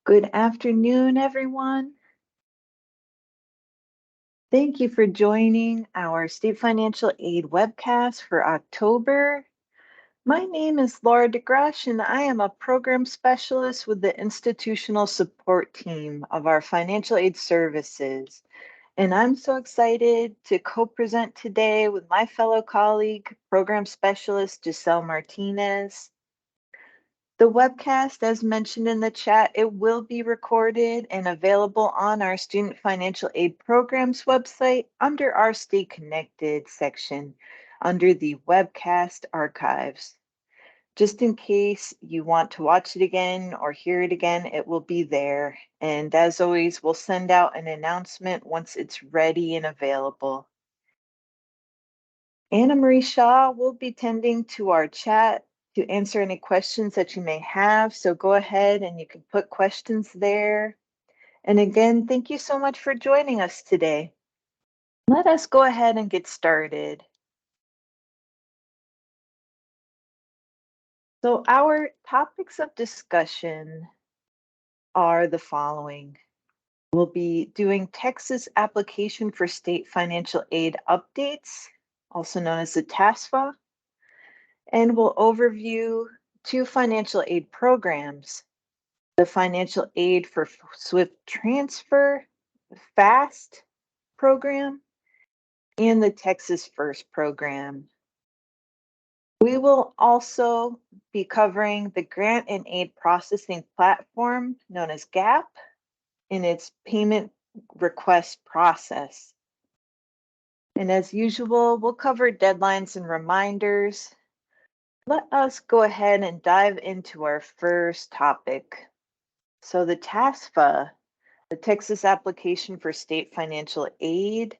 Good afternoon, everyone. Thank you for joining our State Financial Aid webcast for October. My name is Laura DeGrush, and I am a program specialist with the institutional support team of our financial aid services. And I'm so excited to co-present today with my fellow colleague, program specialist Giselle Martinez. The webcast, as mentioned in the chat, it will be recorded and available on our Student Financial Aid Programs website under our Stay Connected section under the webcast archives. Just in case you want to watch it again or hear it again, it will be there. And as always, we'll send out an announcement once it's ready and available. Anna Marie Shaw will be tending to our chat to answer any questions that you may have. So go ahead and you can put questions there. And again, thank you so much for joining us today. Let us go ahead and get started. So our topics of discussion are the following. We'll be doing Texas application for state financial aid updates, also known as the TASFA, and we'll overview two financial aid programs, the Financial Aid for Swift Transfer, FAST program, and the Texas First program. We will also be covering the Grant and Aid Processing Platform, known as GAP, in its payment request process. And as usual, we'll cover deadlines and reminders. Let us go ahead and dive into our first topic. So the TASFA, the Texas Application for State Financial Aid,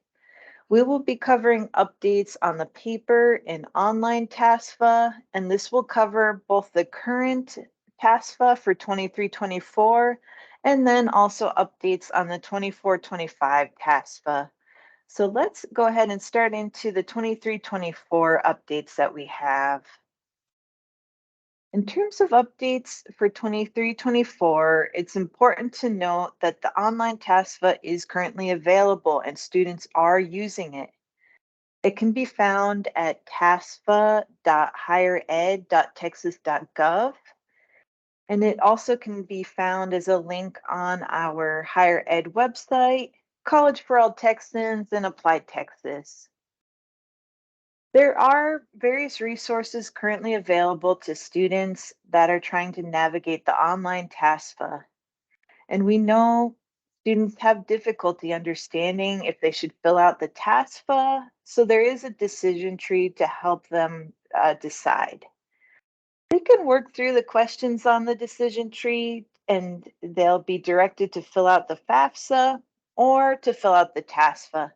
we will be covering updates on the paper and online TASFA, and this will cover both the current TASFA for 23-24 and then also updates on the 24-25 TASFA. So let's go ahead and start into the 23-24 updates that we have. In terms of updates for 23-24, it's important to note that the online TASFA is currently available and students are using it. It can be found at tasfa.highered.texas.gov, and it also can be found as a link on our higher ed website, College for All Texans, and Applied Texas. There are various resources currently available to students that are trying to navigate the online TASFA. And we know students have difficulty understanding if they should fill out the TASFA, so there is a decision tree to help them decide. They can work through the questions on the decision tree and they'll be directed to fill out the FAFSA or to fill out the TASFA,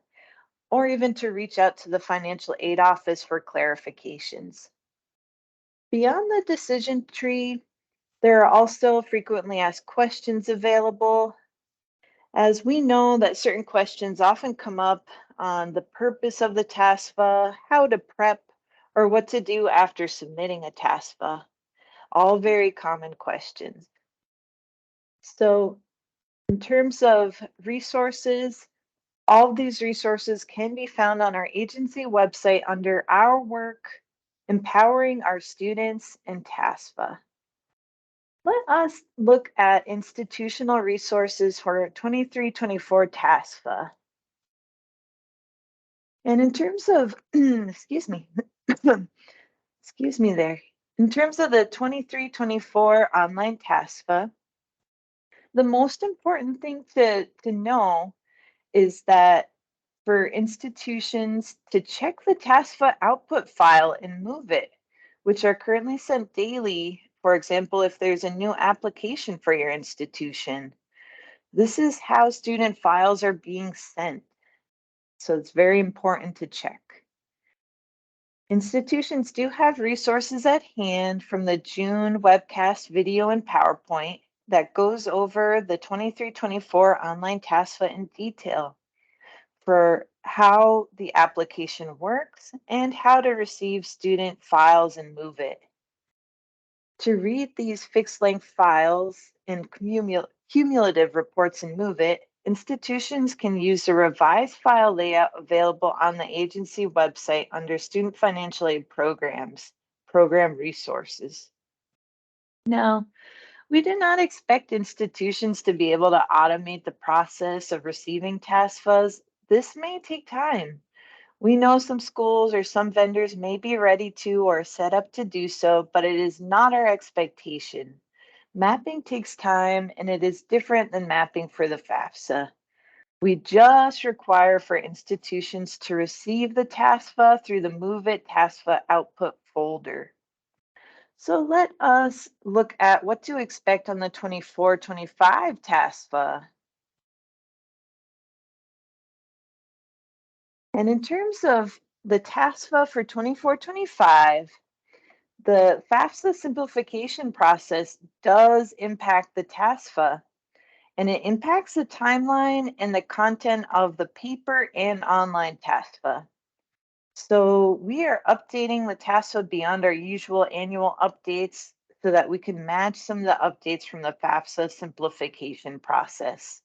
or even to reach out to the financial aid office for clarifications. Beyond the decision tree, there are also frequently asked questions available, as we know that certain questions often come up on the purpose of the TASFA, how to prep, or what to do after submitting a TASFA. All very common questions. So in terms of resources, all of these resources can be found on our agency website under Our Work, Empowering Our Students, and TASFA. Let us look at institutional resources for 23-24 TASFA. And in terms of, excuse me, excuse me there. In terms of the 23-24 online TASFA, the most important thing to know is that for institutions to check the TASFA output file and move it, which are currently sent daily, for example, if there's a new application for your institution. This is how student files are being sent. So it's very important to check. Institutions do have resources at hand from the June webcast video and PowerPoint that goes over the 23-24 online TASFA in detail for how the application works and how to receive student files and move it. To read these fixed length files and cumulative reports in Move It, institutions can use the revised file layout available on the agency website under Student Financial Aid Programs, Program Resources. Now, we do not expect institutions to be able to automate the process of receiving TASFAs. This may take time. We know some schools or some vendors may be ready to or set up to do so, but it is not our expectation. Mapping takes time and it is different than mapping for the FAFSA. We just require for institutions to receive the TASFA through the Move It TASFA output folder. So let us look at what to expect on the 24-25 TASFA. And in terms of the TASFA for 24-25, the FAFSA simplification process does impact the TASFA, and it impacts the timeline and the content of the paper and online TASFA. So we are updating the TASFA beyond our usual annual updates so that we can match some of the updates from the FAFSA simplification process.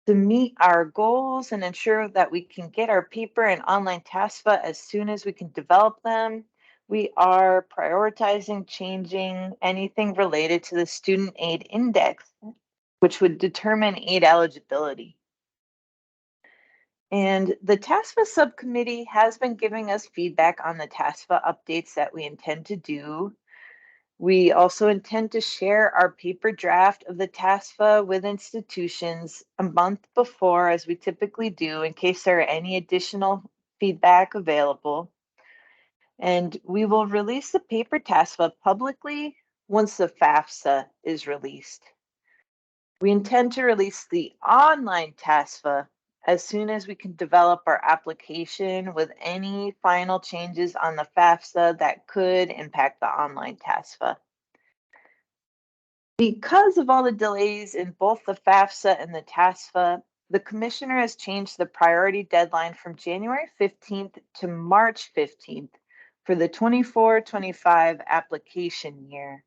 To meet our goals and ensure that we can get our paper and online TASFA as soon as we can develop them, we are prioritizing changing anything related to the student aid index, which would determine aid eligibility. And the TASFA subcommittee has been giving us feedback on the TASFA updates that we intend to do. We also intend to share our paper draft of the TASFA with institutions a month before, as we typically do, in case there are any additional feedback available. And we will release the paper TASFA publicly once the FAFSA is released. We intend to release the online TASFA as soon as we can develop our application with any final changes on the FAFSA that could impact the online TASFA. Because of all the delays in both the FAFSA and the TASFA, the commissioner has changed the priority deadline from January 15th to March 15th for the 24-25 application year.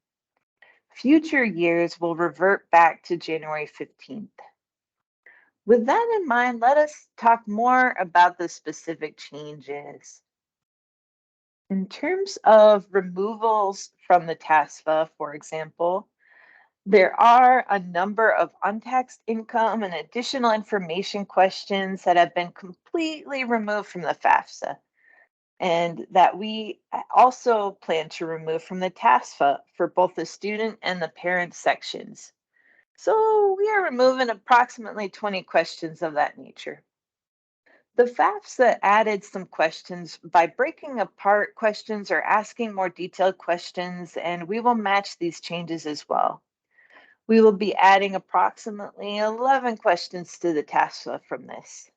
Future years will revert back to January 15th. With that in mind, let us talk more about the specific changes. In terms of removals from the TASFA, for example, there are a number of untaxed income and additional information questions that have been completely removed from the FAFSA, and that we also plan to remove from the TASFA for both the student and the parent sections. So we are removing approximately 20 questions of that nature. The FAFSA added some questions by breaking apart questions or asking more detailed questions, and we will match these changes as well. We will be adding approximately 11 questions to the TASFA from this.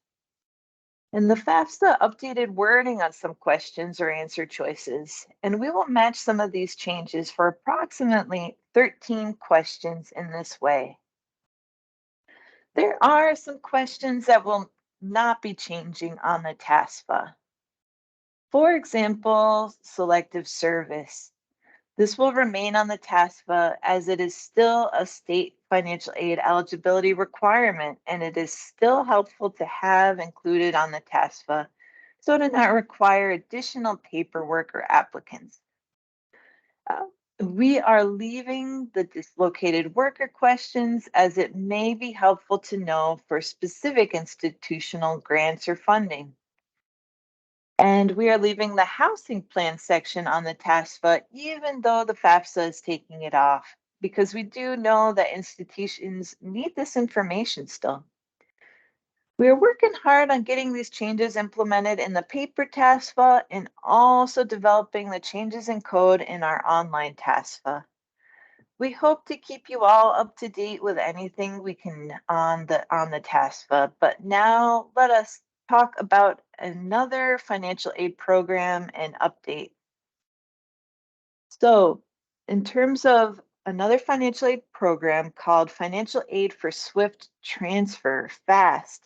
And the FAFSA updated wording on some questions or answer choices, and we will match some of these changes for approximately 13 questions in this way. There are some questions that will not be changing on the TASFA. For example, selective service. This will remain on the TASFA as it is still a state financial aid eligibility requirement, and it is still helpful to have included on the TASFA so to not require additional paperwork or applicants. We are leaving the dislocated worker questions as it may be helpful to know for specific institutional grants or funding. And we are leaving the housing plan section on the TASFA, even though the FAFSA is taking it off, because we do know that institutions need this information still. We are working hard on getting these changes implemented in the paper TASFA and also developing the changes in code in our online TASFA. We hope to keep you all up to date with anything we can on the TASFA, but now let us talk about another financial aid program and update. So, in terms of another financial aid program called Financial Aid for Swift Transfer, FAST.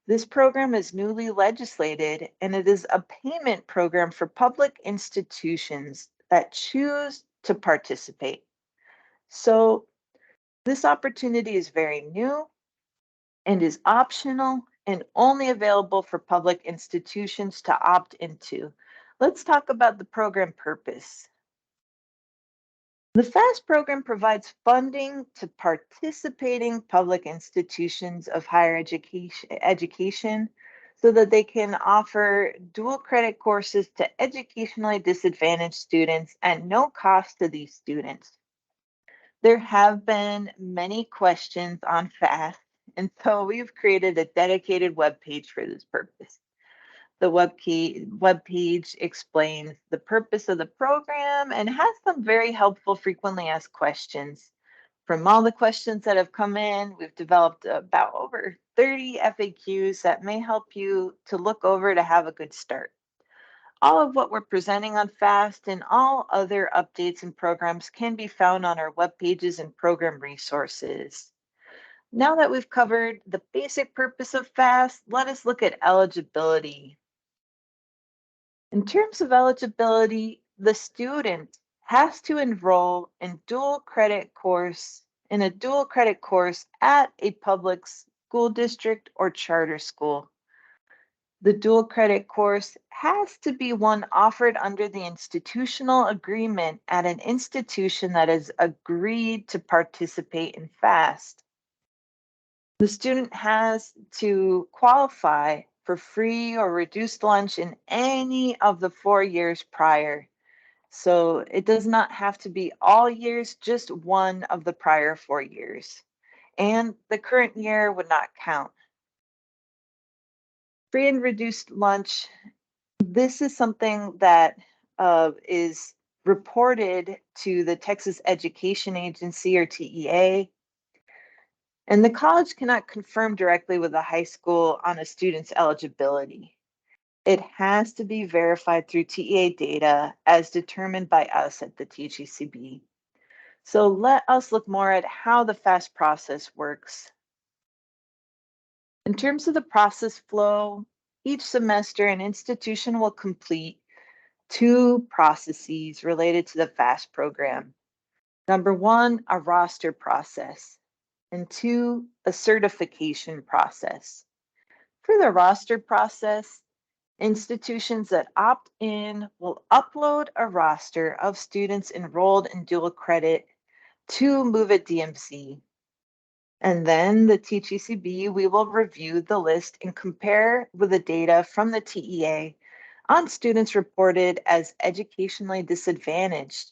This program is newly legislated, and it is a payment program for public institutions that choose to participate. So This opportunity is very new and is optional and only available for public institutions to opt into. Let's talk about the program purpose. The FAST program provides funding to participating public institutions of higher education so that they can offer dual credit courses to educationally disadvantaged students at no cost to these students. There have been many questions on FAST, and so we've created a dedicated web page for this purpose. The web page explains the purpose of the program and has some very helpful frequently asked questions. From all the questions that have come in, we've developed about over 30 FAQs that may help you to look over to have a good start. All of what we're presenting on FAST and all other updates and programs can be found on our web pages and program resources. Now that we've covered the basic purpose of FAST, let us look at eligibility. In terms of eligibility, the student has to enroll in a dual credit course at a public school district or charter school. The dual credit course has to be one offered under the institutional agreement at an institution that has agreed to participate in FAST. The student has to qualify for free or reduced lunch in any of the 4 years prior. So it does not have to be all years, just one of the prior 4 years. And the current year would not count. Free and reduced lunch, this is something that is reported to the Texas Education Agency, or TEA. And the college cannot confirm directly with the high school on a student's eligibility. It has to be verified through TEA data as determined by us at the TGCB. So let us look more at how the FAST process works. In terms of the process flow, each semester an institution will complete 2 processes related to the FAST program. Number 1, a roster process, and 2, a certification process. For the roster process, institutions that opt in will upload a roster of students enrolled in dual credit to Move It DMC. And then the TGCB, we will review the list and compare with the data from the TEA on students reported as educationally disadvantaged.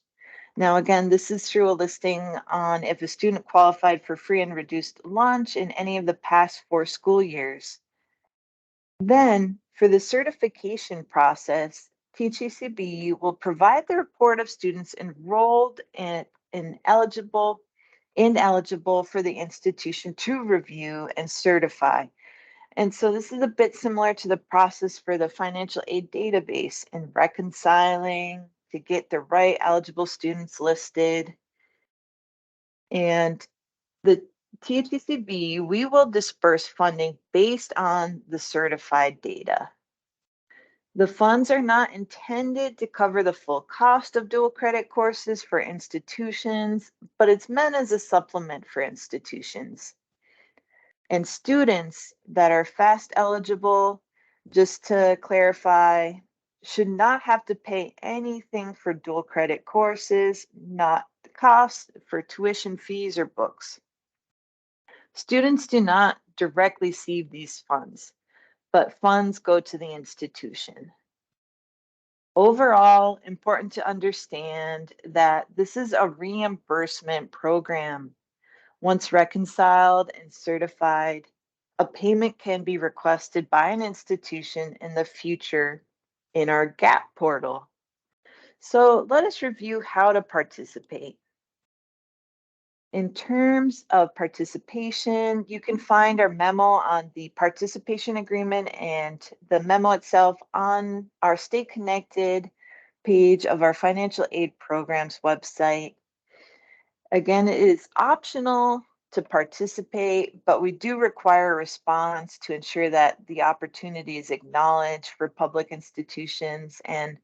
Now, again, this is through a listing on if a student qualified for free and reduced lunch in any of the past 4 school years. Then, for the certification process, TGCB will provide the report of students enrolled and eligible for the institution to review and certify. And so this is a bit similar to the process for the financial aid database in reconciling to get the right eligible students listed. And the TGCB, we will disperse funding based on the certified data. The funds are not intended to cover the full cost of dual credit courses for institutions, but it's meant as a supplement for institutions. And students that are FAST eligible, just to clarify, should not have to pay anything for dual credit courses, not the cost for tuition fees or books. Students do not directly receive these funds, but funds go to the institution. Overall, important to understand that this is a reimbursement program. Once reconciled and certified, a payment can be requested by an institution in the future in our GAP portal. So let us review how to participate. In terms of participation, you can find our memo on the participation agreement and the memo itself on our Stay Connected page of our financial aid programs website. Again, it is optional to participate, but we do require a response to ensure that the opportunity is acknowledged for public institutions. And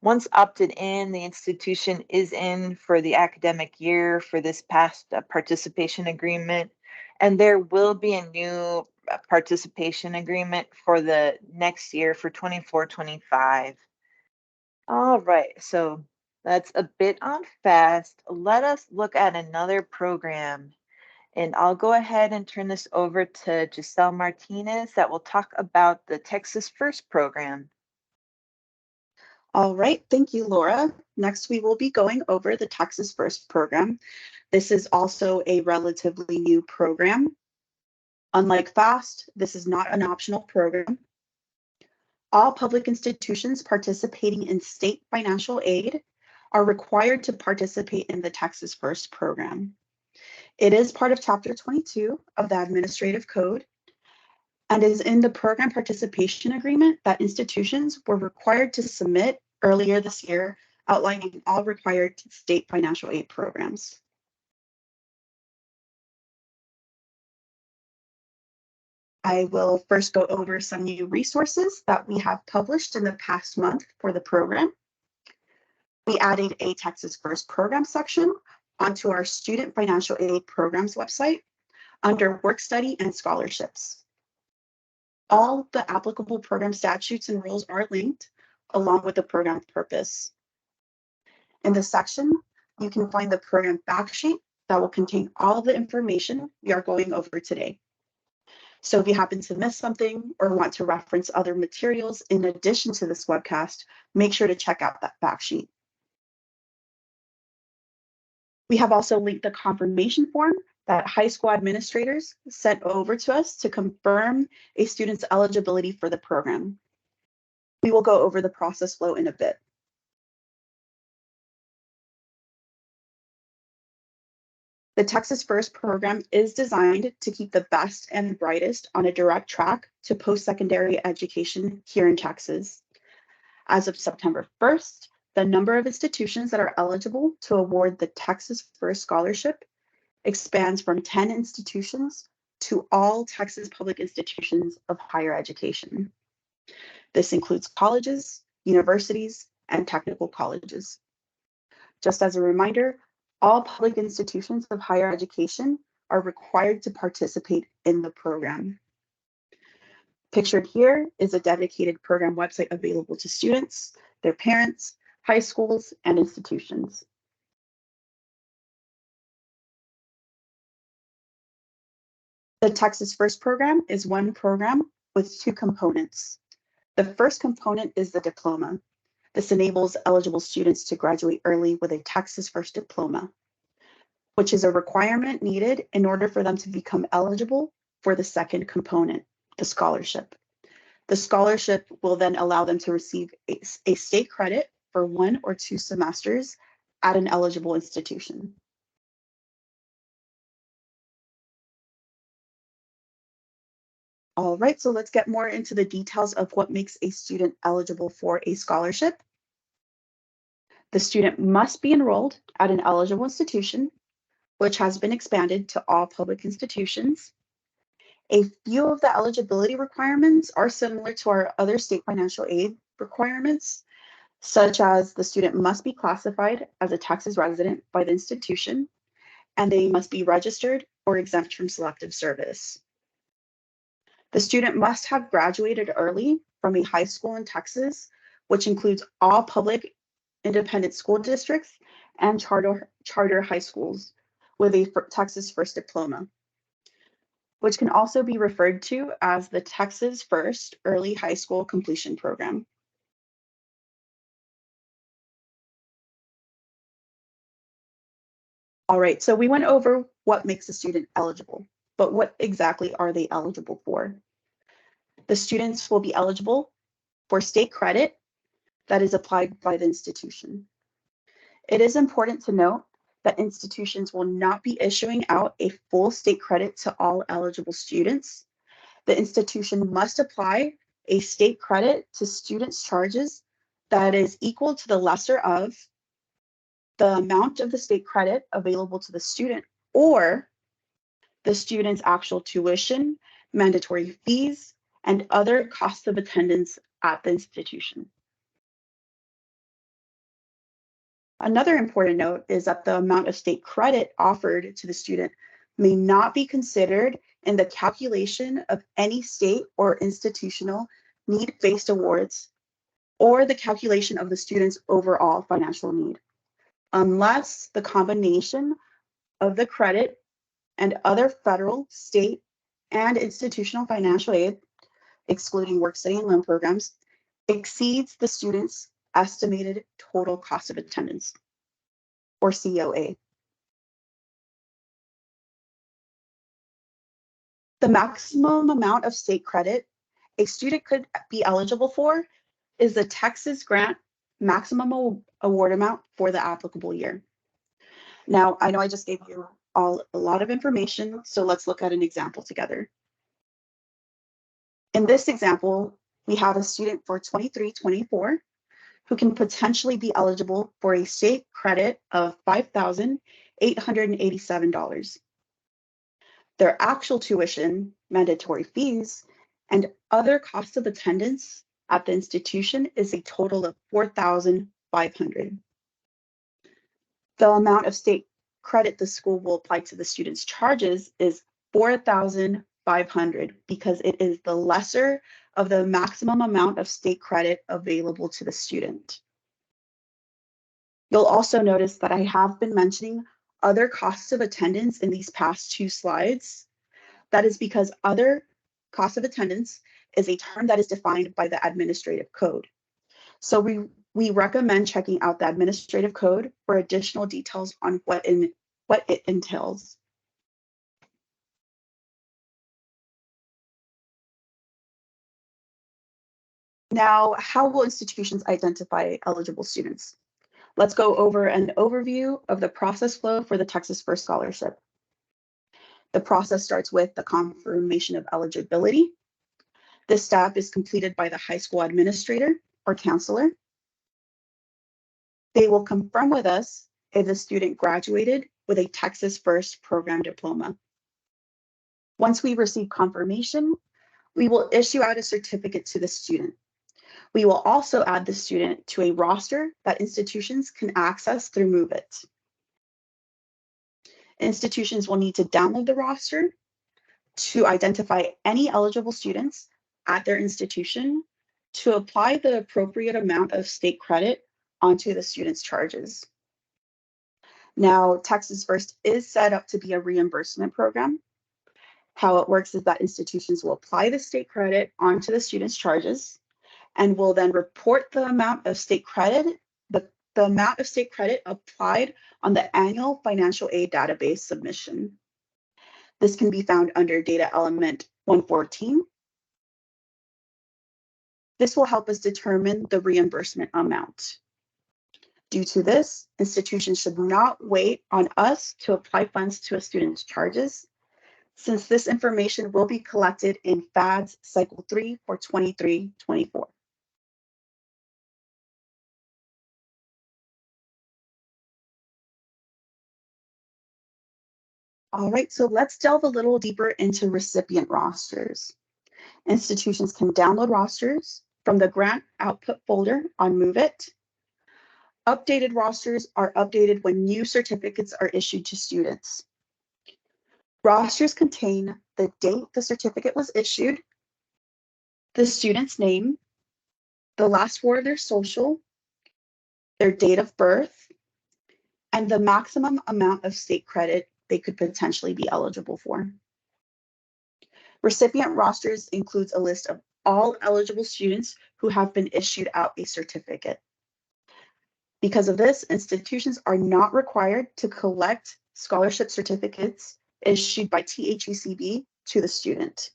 Once opted in, the institution is in for the academic year for this past participation agreement, and there will be a new participation agreement for the next year for 24-25. All right, so that's a bit on fast. Let us look at another program. And I'll go ahead and turn this over to Giselle Martinez that will talk about the Texas First program. All right, thank you, Laura. Next, we will be going over the Texas First program. This is also a relatively new program. Unlike FAST, this is not an optional program. All public institutions participating in state financial aid are required to participate in the Texas First program. It is part of Chapter 22 of the Administrative Code and is in the program participation agreement that institutions were required to submit earlier this year, outlining all required state financial aid programs. I will first go over some new resources that we have published in the past month for the program. We added a Texas First program section onto our Student Financial Aid Programs website under Work Study and Scholarships. All the applicable program statutes and rules are linked along with the program purpose. In this section, you can find the program fact sheet that will contain all the information we are going over today. So if you happen to miss something or want to reference other materials in addition to this webcast, make sure to check out that fact sheet. We have also linked the confirmation form that high school administrators sent over to us to confirm a student's eligibility for the program. We will go over the process flow in a bit. The Texas First program is designed to keep the best and brightest on a direct track to post-secondary education here in Texas. As of September 1st, the number of institutions that are eligible to award the Texas First Scholarship expands from 10 institutions to all Texas public institutions of higher education. This includes colleges, universities, and technical colleges. Just as a reminder, all public institutions of higher education are required to participate in the program. Pictured here is a dedicated program website available to students, their parents, high schools, and institutions. The Texas First program is one program with two components. The first component is the diploma. This enables eligible students to graduate early with a Texas First diploma, which is a requirement needed in order for them to become eligible for the second component, the scholarship. The scholarship will then allow them to receive a state credit for 1 or 2 semesters at an eligible institution. All right, so let's get more into the details of what makes a student eligible for a scholarship. The student must be enrolled at an eligible institution, which has been expanded to all public institutions. A few of the eligibility requirements are similar to our other state financial aid requirements, such as the student must be classified as a Texas resident by the institution, and they must be registered or exempt from selective service. The student must have graduated early from a high school in Texas, which includes all public independent school districts and charter high schools with a Texas First diploma, which can also be referred to as the Texas First Early High School Completion Program. All right, so we went over what makes a student eligible, but what exactly are they eligible for? The students will be eligible for state credit that is applied by the institution. It is important to note that institutions will not be issuing out a full state credit to all eligible students. The institution must apply a state credit to students' charges that is equal to the lesser of the amount of the state credit available to the student or the student's actual tuition, mandatory fees, and other costs of attendance at the institution. Another important note is that the amount of state credit offered to the student may not be considered in the calculation of any state or institutional need-based awards or the calculation of the student's overall financial need, unless the combination of the credit and other federal, state, and institutional financial aid, excluding work study and loan programs, exceeds the student's estimated total cost of attendance, or COA. The maximum amount of state credit a student could be eligible for is the Texas grant maximum award amount for the applicable year. Now, I know I just gave you all a lot of information, so let's look at an example together. In this example, we have a student for 23-24 who can potentially be eligible for a state credit of $5,887. Their actual tuition, mandatory fees, and other costs of attendance at the institution is a total of $4,500. The amount of state credit the school will apply to the student's charges is $4,500 because it is the lesser of the maximum amount of state credit available to the student. You'll also notice that I have been mentioning other costs of attendance in these past two slides. That is because other cost of attendance is a term that is defined by the administrative code. So we recommend checking out the administrative code for additional details on what it entails. Now, how will institutions identify eligible students? Let's go over an overview of the process flow for the Texas First Scholarship. The process starts with the confirmation of eligibility. This step is completed by the high school administrator or counselor. They will confirm with us if the student graduated with a Texas First program diploma. Once we receive confirmation, we will issue out a certificate to the student. We will also add the student to a roster that institutions can access through MoveIt. Institutions will need to download the roster to identify any eligible students at their institution to apply the appropriate amount of state credit onto the student's charges. Now, Texas First is set up to be a reimbursement program. How it works is that institutions will apply the state credit onto the student's charges and will then report the amount of state credit, the amount of state credit applied on the annual financial aid database submission. This can be found under data element 114. This will help us determine the reimbursement amount. Due to this, institutions should not wait on us to apply funds to a student's charges, since this information will be collected in FADS Cycle 3 for 23-24. All right, so let's delve a little deeper into recipient rosters. Institutions can download rosters from the grant output folder on MoveIt. Updated rosters are updated when new certificates are issued to students. Rosters contain the date the certificate was issued, the student's name, the last four of their social, their date of birth, and the maximum amount of state credit they could potentially be eligible for. Recipient rosters includes a list of all eligible students who have been issued out a certificate. Because of this, institutions are not required to collect scholarship certificates issued by THUCB to the student.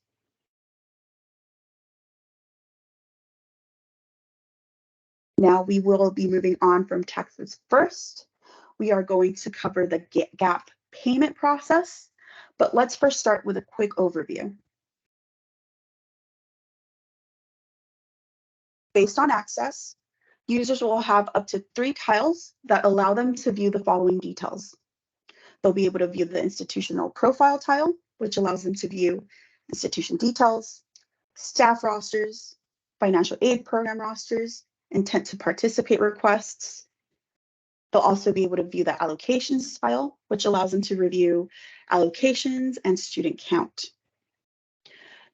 Now we will be moving on from Texas First. We are going to cover the GAP payment process, but let's first start with a quick overview. Based on access, users will have up to 3 tiles that allow them to view the following details. They'll be able to view the institutional profile tile, which allows them to view institution details, staff rosters, financial aid program rosters, intent to participate requests, They'll also be able to view the allocations file, which allows them to review allocations and student count.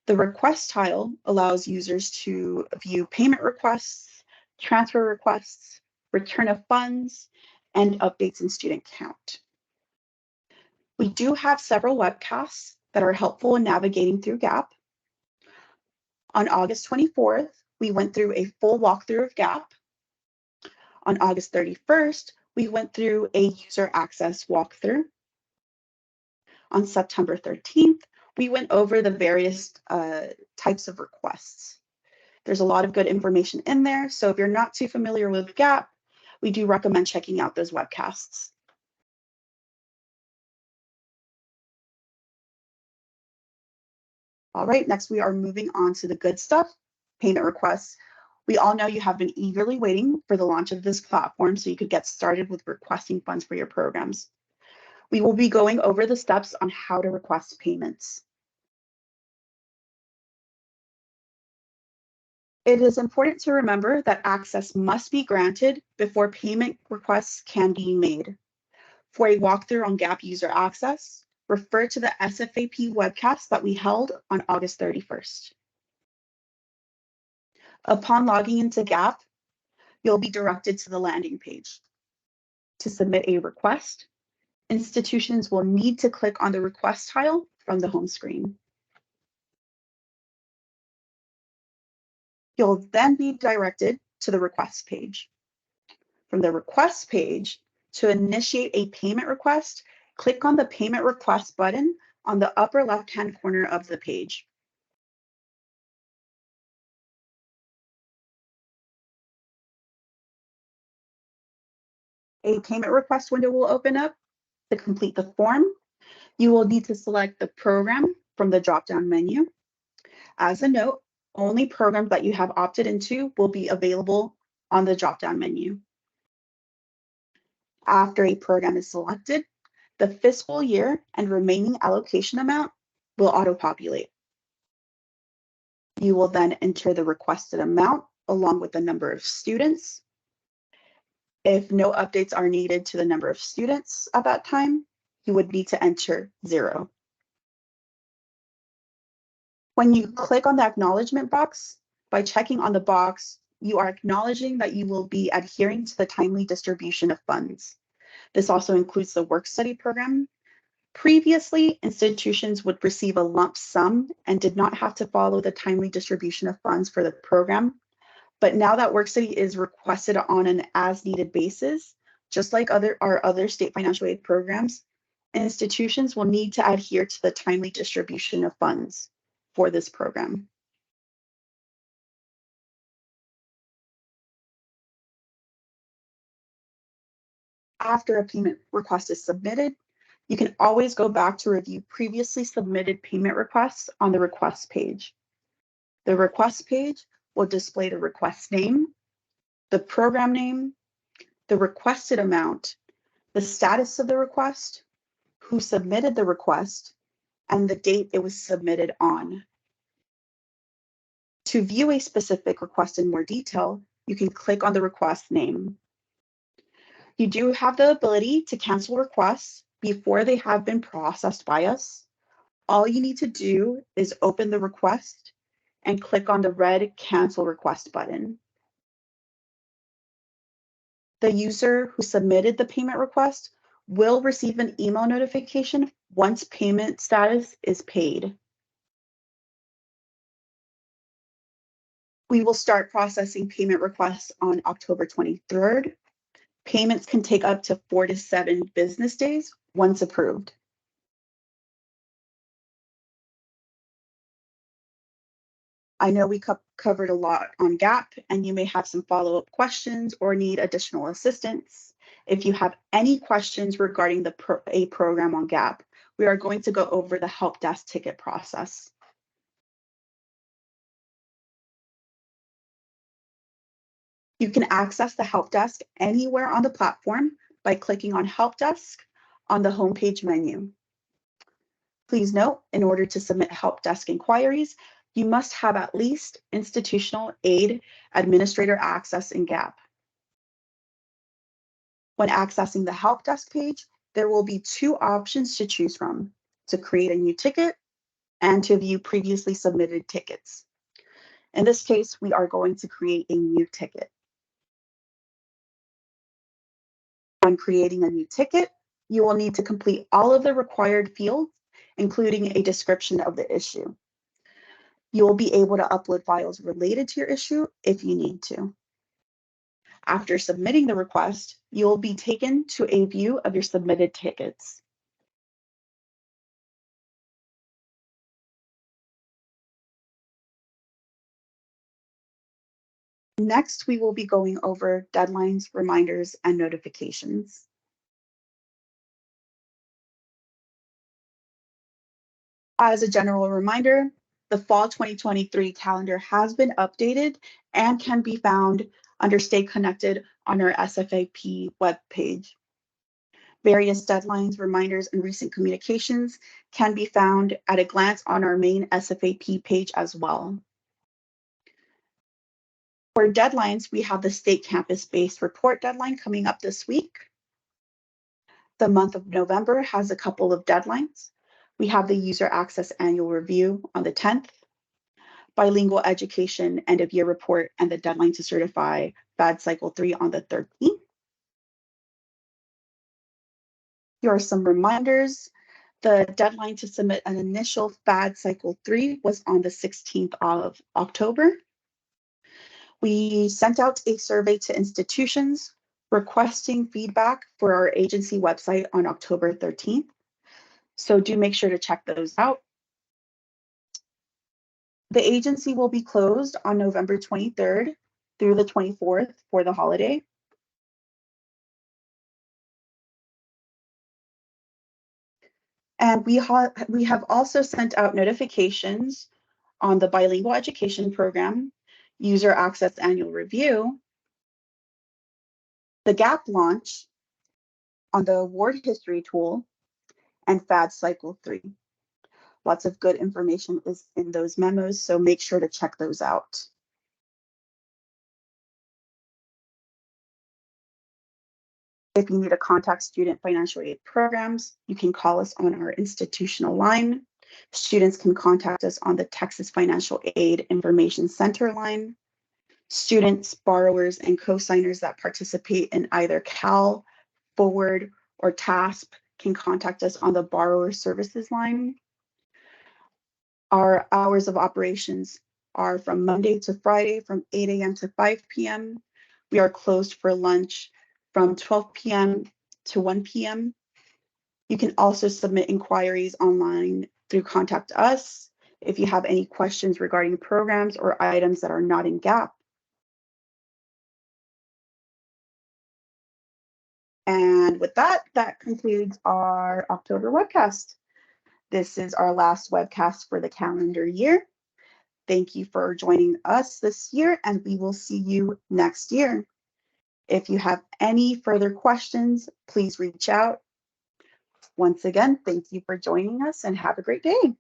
The request tile allows users to view payment requests, transfer requests, return of funds, and updates in student count. We do have several webcasts that are helpful in navigating through GAP. On August 24th, we went through a full walkthrough of GAP. On August 31st, we went through a user access walkthrough. On September 13th, we went over the various types of requests. There's a lot of good information in there, so if you're not too familiar with GAP, we do recommend checking out those webcasts. All right, next we are moving on to the good stuff, payment requests. We all know you have been eagerly waiting for the launch of this platform so you could get started with requesting funds for your programs. We will be going over the steps on how to request payments. It is important to remember that access must be granted before payment requests can be made. For a walkthrough on GAP user access, refer to the SFAP webcast that we held on August 31st. Upon logging into GAP, you'll be directed to the landing page. To submit a request, institutions will need to click on the request tile from the home screen. You'll then be directed to the request page. From the request page, to initiate a payment request, click on the payment request button on the upper left-hand corner of the page. A payment request window will open up. To complete the form, you will need to select the program from the drop-down menu. As a note, only programs that you have opted into will be available on the drop-down menu. After a program is selected, the fiscal year and remaining allocation amount will auto-populate. You will then enter the requested amount along with the number of students. If no updates are needed to the number of students at that time, you would need to enter 0. When you click on the acknowledgement box, by checking on the box, you are acknowledging that you will be adhering to the timely distribution of funds. This also includes the work-study program. Previously, institutions would receive a lump sum and did not have to follow the timely distribution of funds for the program. But now that work-study is requested on an as-needed basis, just like our other state financial aid programs, institutions will need to adhere to the timely distribution of funds for this program. After a payment request is submitted, you can always go back to review previously submitted payment requests on the request page. The request page will display the request name, the program name, the requested amount, the status of the request, who submitted the request, and the date it was submitted on. To view a specific request in more detail, you can click on the request name. You do have the ability to cancel requests before they have been processed by us. All you need to do is open the request and click on the red Cancel Request button. The user who submitted the payment request will receive an email notification once payment status is paid. We will start processing payment requests on October 23rd. Payments can take up to 4 to 7 business days once approved. I know we covered a lot on GAP, and you may have some follow-up questions or need additional assistance. If you have any questions regarding a program on GAP, we are going to go over the help desk ticket process. You can access the help desk anywhere on the platform by clicking on Help Desk on the homepage menu. Please note, in order to submit help desk inquiries, you must have at least institutional aid administrator access in GAP. When accessing the help desk page, there will be two options to choose from: to create a new ticket and to view previously submitted tickets. In this case, we are going to create a new ticket. When creating a new ticket, you will need to complete all of the required fields, including a description of the issue. You will be able to upload files related to your issue if you need to. After submitting the request, you will be taken to a view of your submitted tickets. Next, we will be going over deadlines, reminders, and notifications. As a general reminder, the fall 2023 calendar has been updated and can be found under Stay Connected on our SFAP webpage. Various deadlines, reminders, and recent communications can be found at a glance on our main SFAP page as well. For deadlines, we have the state campus-based report deadline coming up this week. The month of November has a couple of deadlines. We have the user access annual review on the 10th, bilingual education end of year report, and the deadline to certify FAD Cycle 3 on the 13th. Here are some reminders. The deadline to submit an initial FAD Cycle 3 was on the 16th of October. We sent out a survey to institutions requesting feedback for our agency website on October 13th. So do make sure to check those out. The agency will be closed on November 23rd through the 24th for the holiday. And we have also sent out notifications on the bilingual education program, user access annual review, the GAP launch, on the award history tool, and FAD Cycle 3. Lots of good information is in those memos, so make sure to check those out. If you need to contact student financial aid programs, you can call us on our institutional line. Students can contact us on the Texas Financial Aid Information Center line. Students, borrowers, and co-signers that participate in either CAL, Forward, or TASP can contact us on the borrower services line. Our hours of operations are from Monday to Friday from 8 a.m. to 5 p.m. We are closed for lunch from 12 p.m. to 1 p.m. You can also submit inquiries online through Contact Us if you have any questions regarding programs or items that are not in GAP. And with that, that concludes our October webcast. This is our last webcast for the calendar year. Thank you for joining us this year, and we will see you next year. If you have any further questions, please reach out. Once again, thank you for joining us and have a great day.